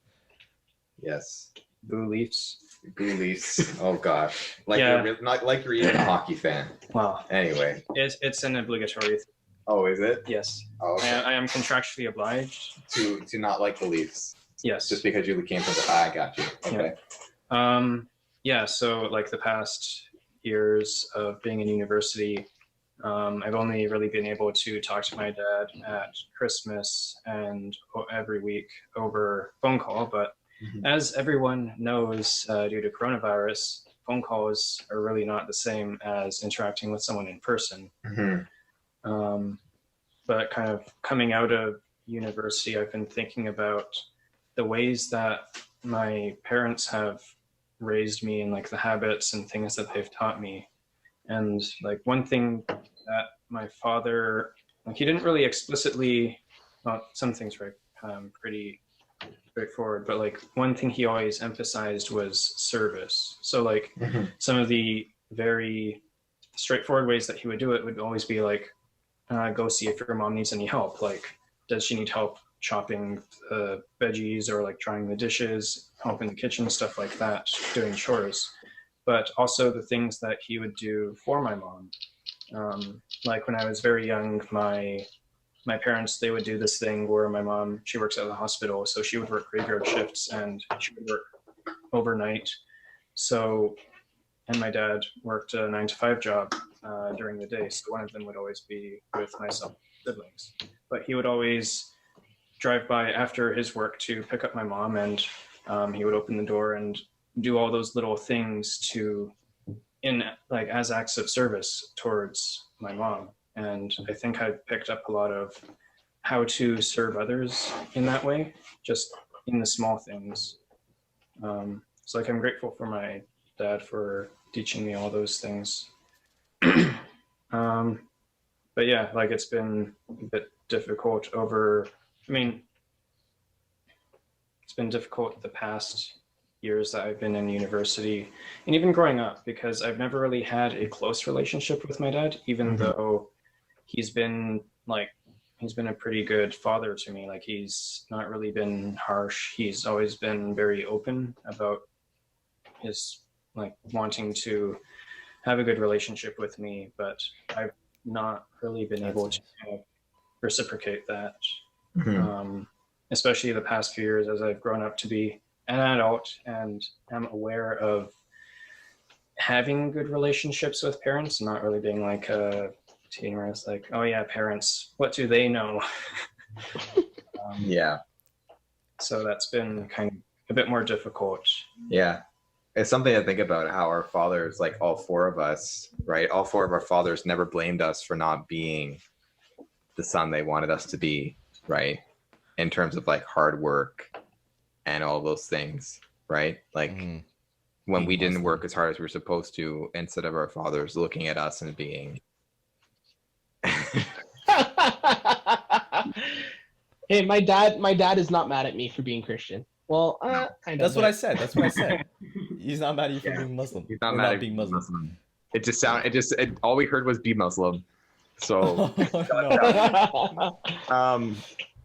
Yes. Boo Leafs. Blue Leafs. Oh gosh. Like Yeah. not like you're even a hockey fan. Well, Anyway. it's an obligatory thing. Oh, is it? Yes. Oh, okay. I am contractually obliged. To not like the Leafs. Yes. Just because you came from the I got you. Okay. Yeah. So like the past years of being in university, I've only really been able to talk to my dad at Christmas and every week over phone call. But as everyone knows, due to coronavirus, phone calls are really not the same as interacting with someone in person. But kind of coming out of university, I've been thinking about the ways that my parents have raised me and like the habits and things that they've taught me. And like one thing that my father, like he didn't really explicitly, well, some things were pretty straightforward, but like one thing he always emphasized was service. So like some of the very straightforward ways that he would do it would always be like, go see if your mom needs any help. Like, does she need help chopping veggies or like drying the dishes, help in the kitchen, stuff like that, doing chores. But also the things that he would do for my mom. Like when I was very young, my parents, they would do this thing where my mom, she works at the hospital, so she would work graveyard shifts and she would work overnight. So, and my dad worked a 9-to-5 job during the day, so one of them would always be with myself and siblings. But he would always drive by after his work to pick up my mom, and he would open the door and do all those little things to, in like as acts of service towards my mom. And I think I picked up a lot of how to serve others in that way, just in the small things. So like I'm grateful for my dad for teaching me all those things. But yeah, like it's been a bit difficult it's been difficult the past years that I've been in university and even growing up, because I've never really had a close relationship with my dad, even though he's been a pretty good father to me. Like he's not really been harsh. He's always been very open about his like wanting to have a good relationship with me, but I've not really been able to reciprocate that. Especially the past few years as I've grown up to be an adult and am aware of having good relationships with parents, not really being like a teen where it's like, oh yeah, parents, what do they know? Yeah. So that's been kind of a bit more difficult. Yeah. It's something to think about how our fathers, like all four of us, right? All four of our fathers never blamed us for not being the son they wanted us to be, right? In terms of like hard work and all those things, right? Like when we didn't work as hard as we were supposed to, instead of our fathers looking at us and being Hey, my dad is not mad at me for being Christian. Well, kind of. That's what I said. He's not mad at you for being Muslim. He's not or mad not at being Muslim. all we heard was be Muslim. So No.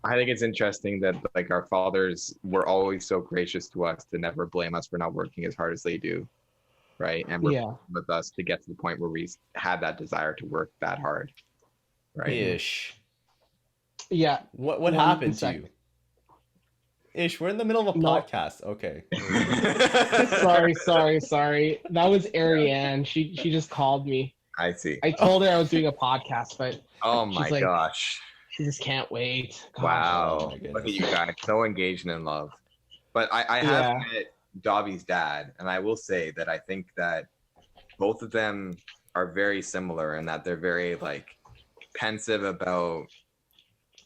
I think it's interesting that like our fathers were always so gracious to us to never blame us for not working as hard as they do, right? And we're Yeah. with us to get to the point where we had that desire to work that hard, right? Ish. Yeah. What 1 happened to sec. you? Ish, we're in the middle of a No. podcast. Okay. Sorry. That was Ariane. She just called me. I see. I told her I was doing a podcast, but Oh my she's like, gosh. she just can't wait. Gosh. Wow. Oh my goodness. Look at you guys. So engaged and in love. But I have met Dobby's dad, and I will say that I think that both of them are very similar in that they're very like pensive about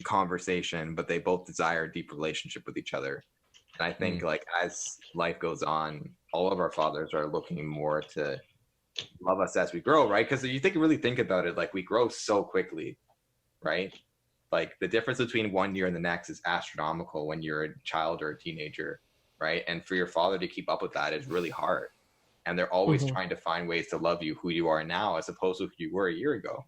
conversation, but they both desire a deep relationship with each other. And I think like as life goes on, all of our fathers are looking more to love us as we grow, right? Because you really think about it, like we grow so quickly, right? Like the difference between 1 year and the next is astronomical when you're a child or a teenager, right? And for your father to keep up with that is really hard. And they're always trying to find ways to love you who you are now as opposed to who you were a year ago,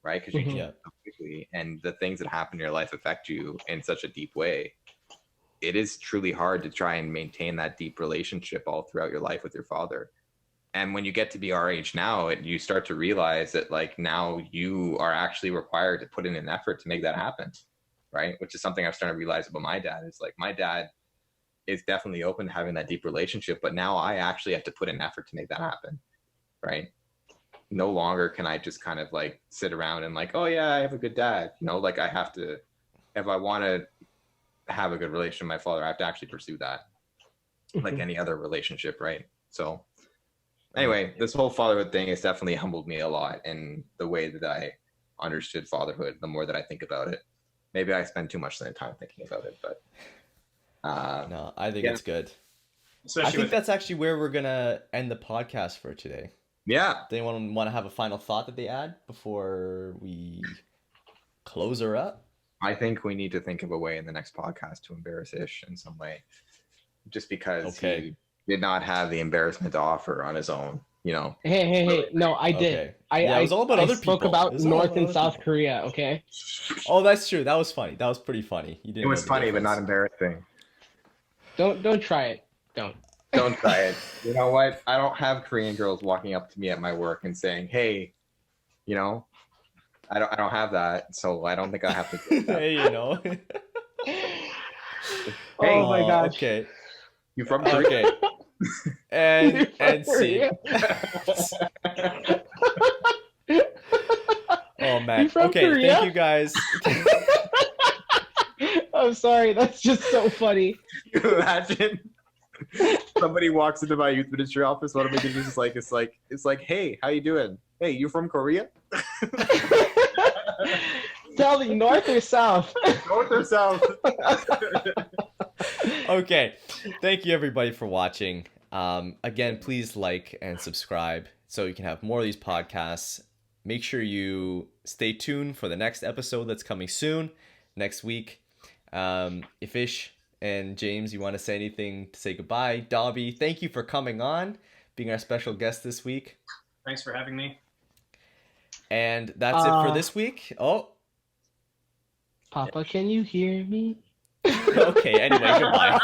right? Because you change so quickly, and the things that happen in your life affect you in such a deep way. It is truly hard to try and maintain that deep relationship all throughout your life with your father. And when you get to be our age now, you start to realize that like now you are actually required to put in an effort to make that happen, right? Which is something I've started to realize about my dad. Is like my dad is definitely open to having that deep relationship, but now I actually have to put in effort to make that happen, right? No longer can I just kind of like sit around and like, oh yeah, I have a good dad. You know, like I have to, if I want to have a good relationship with my father, I have to actually pursue that, like any other relationship, right? So anyway, this whole fatherhood thing has definitely humbled me a lot in the way that I understood fatherhood. The more that I think about it, maybe I spend too much time thinking about it, but No, I think it's good. Especially I think that's actually where we're gonna end the podcast for today. yeah. Does anyone want to have a final thought that they add before we close her up? I think we need to think of a way in the next podcast to embarrass Ish in some way, just because he did not have the embarrassment to offer on his own, you know. Hey. No, I did. Okay. Yeah, it was all about I other spoke people. It about was all North about and other South people. Korea, okay? Oh, that's true. That was funny. That was pretty funny. You didn't It was know the funny, but not difference. embarrassing. Don't try it. Don't. Don't try it. You know what? I don't have Korean girls walking up to me at my work and saying, "Hey, you know, I don't have that, so I don't think I have to do that." Hey, you know. Oh my gosh. Okay. You from Korea? Okay. And see. Oh man. You from Okay. Korea? Thank you guys. I'm sorry, that's just so funny. Imagine somebody walks into my youth ministry office. One of my teachers is like, it's like, hey, how you doing? Hey, you from Korea? Tell me, North or South? North or South? Okay. Thank you everybody for watching. Again, please like and subscribe so you can have more of these podcasts. Make sure you stay tuned for the next episode that's coming soon, next week. If Ish and James, you want to say anything to say goodbye? Dobby, thank you for coming on, being our special guest this week. Thanks for having me. And that's it for this week. Oh, Papa, can you hear me? okay. Anyway, goodbye.